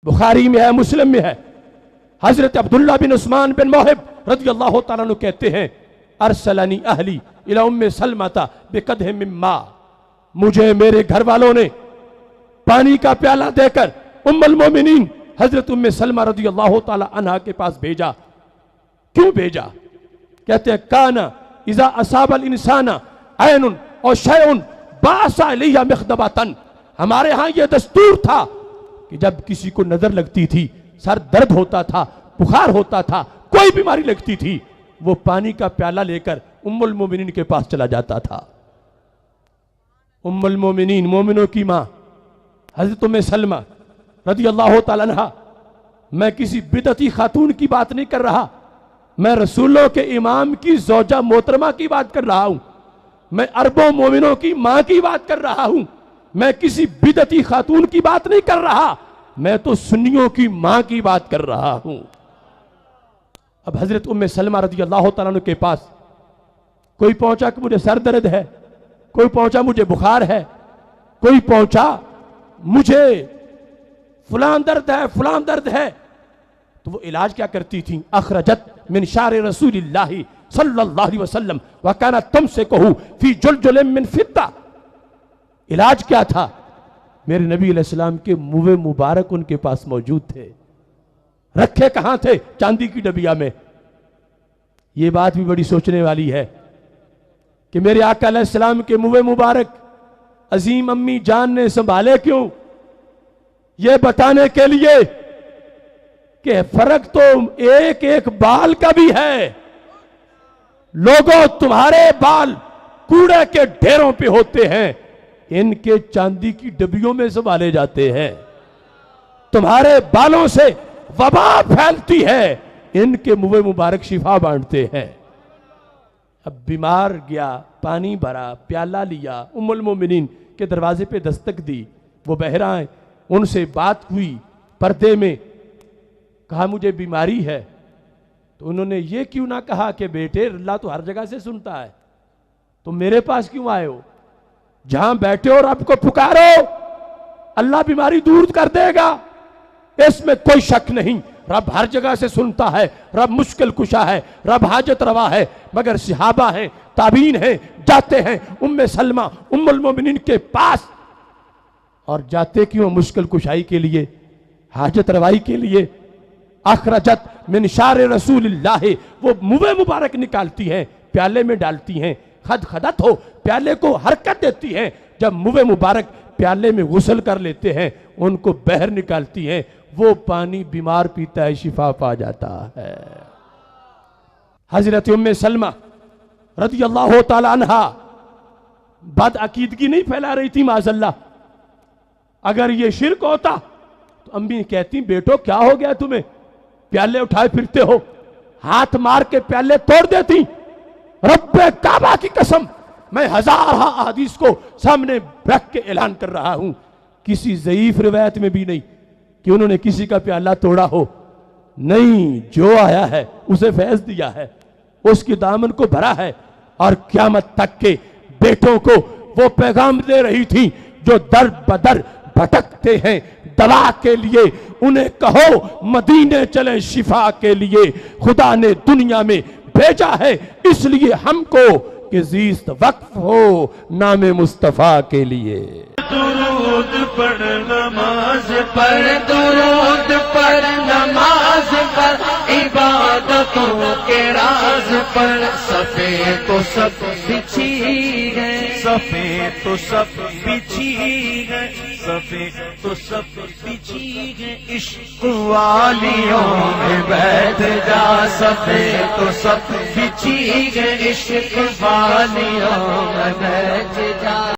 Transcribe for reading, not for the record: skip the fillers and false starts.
बुखारी में है, मुस्लिम में है। हजरत अब्दुल्ला बिन उस्मान बिन मोहिब रज़ी अल्लाह तआला अन्हु कहते हैं, अरसलनी अहली इला उम्मे सलमता बिकदह मिम्मा, मुझे मेरे घर वालों ने पानी का प्याला देकर उम्मुल मोमिनीन हजरत उम्मे सलमा रज़ी अल्लाह तआला अन्हा के पास भेजा। क्यों भेजा? कहते हैं, काना इज़ा असाबल इंसाना ऐनुन और शैउन बासा इलैहा मिख्दबतन, हमारे यहाँ यह दस्तूर था कि जब किसी को नजर लगती थी, सर दर्द होता था, बुखार होता था, कोई बीमारी लगती थी, वो पानी का प्याला लेकर उम्मुल मोमिनीन के पास चला जाता था। उम्मुल मोमिनीन, मोमिनों की मां हजरत उम्मे सलमा रज़ी अल्लाह तआला अन्हा, मैं किसी बिदअती खातून की बात नहीं कर रहा, मैं रसूलों के इमाम की ज़ौजा मोहतरमा की बात कर रहा हूं, मैं अरबों मोमिनों की मां की बात कर रहा हूं, मैं किसी बिदअती खातून की बात नहीं कर रहा, मैं तो सुन्नियों की मां की बात कर रहा हूं। अब हजरत उम्मे सलमा रज़ी अल्लाह तआला अन्हा के पास कोई पहुंचा कि मुझे सर दर्द है, कोई पहुंचा मुझे बुखार है, कोई पहुंचा मुझे फलां दर्द है, फलां दर्द है, तो वो इलाज क्या करती थी? अखरजत मिन शारि रसूलिल्लाहि सल्लल्लाहु अलैहि वसल्लम व काना तमसिकुहु फी जुलजुलिन मिन फिद्दा। इलाज क्या था? मेरे नबी अलैहिस्सलाम के मुँह मुबारक उनके पास मौजूद थे। रखे कहां थे? चांदी की डबिया में। ये बात भी बड़ी सोचने वाली है कि मेरे आका अलैहिस्सलाम के मुँह मुबारक अजीम अम्मी जान ने संभाले क्यों? ये बताने के लिए कि फर्क तो एक एक बाल का भी है। लोगों, तुम्हारे बाल कूड़े के ढेरों पे होते हैं, इनके चांदी की डबियों में संभाले जाते हैं। तुम्हारे बालों से वबा फैलती है, इनके मुंह मुबारक शिफा बांटते हैं। अब बीमार गया, पानी भरा, प्याला लिया, उम्मुल मोमिनीन के दरवाजे पे दस्तक दी, वो बहरा है, उनसे बात हुई पर्दे में, कहा मुझे बीमारी है। तो उन्होंने ये क्यों ना कहा कि बेटे अल्लाह तो हर जगह से सुनता है, तो मेरे पास क्यों आए हो? जहां बैठे हो रब को पुकारो, अल्लाह बीमारी दूर कर देगा, इसमें कोई शक नहीं। रब हर जगह से सुनता है, रब मुश्किल कुशा है, रब हाजत रवा है। मगर सहाबा हैं, ताबीन हैं, जाते हैं उम्मे सलमा उम्मुल मोमिनीन के पास, और जाते क्यों? मुश्किल कुशाई के लिए, हाजत रवाई के लिए। अखरजत मिन शारि रसूलिल्लाह, वो मुँह मुबारक निकालती हैं, प्याले में डालती हैं, खदखदत हो प्याले को हरकत देती हैं। जब मुँह मुबारक प्याले में गुस्ल कर लेते हैं, उनको बहर निकालती हैं, वो पानी बीमार पीता है, शिफा पा जाता है। हजरत उम्मे सलमा रज़ी अल्लाह तआला अन्हा बद अकीदगी नहीं फैला रही थी माज़अल्लाह। अगर ये शिर्क होता तो अम्मी कहती, बेटो क्या हो गया तुम्हें, प्याले उठाए फिरते हो, हाथ मार के प्याले तोड़ देती। रब्बे काबा की कसम, मैं हजार हदीस को सामने रख के ऐलान कर रहा हूं, किसी ज़ईफ रिवायत में भी नहीं कि उन्होंने किसी का प्याला तोड़ा हो। नहीं, जो आया है उसे फैज दिया है, उसकी दामन को भरा है, और क़यामत तक के बेटों को वो पैगाम दे रही थी जो दर बदर भटकते हैं दवा के लिए। उन्हें कहो मदीने चले शिफा के लिए, खुदा ने दुनिया में भेजा है इसलिए हमको कि जीस्त वक्फ हो नामे मुस्तफा के लिए। दुरूद पढ़ नमाज पर, दुरूद पढ़ नमाज पर, इबादतों के राज पर। सफे तो सब बिछी है, सफे तो सब बिछी है, सफे तो सब बिछी है, इश्क वालियों में बैठ जा। सफे तो सब बिछी है, इश्क वालियों में बैठ जा।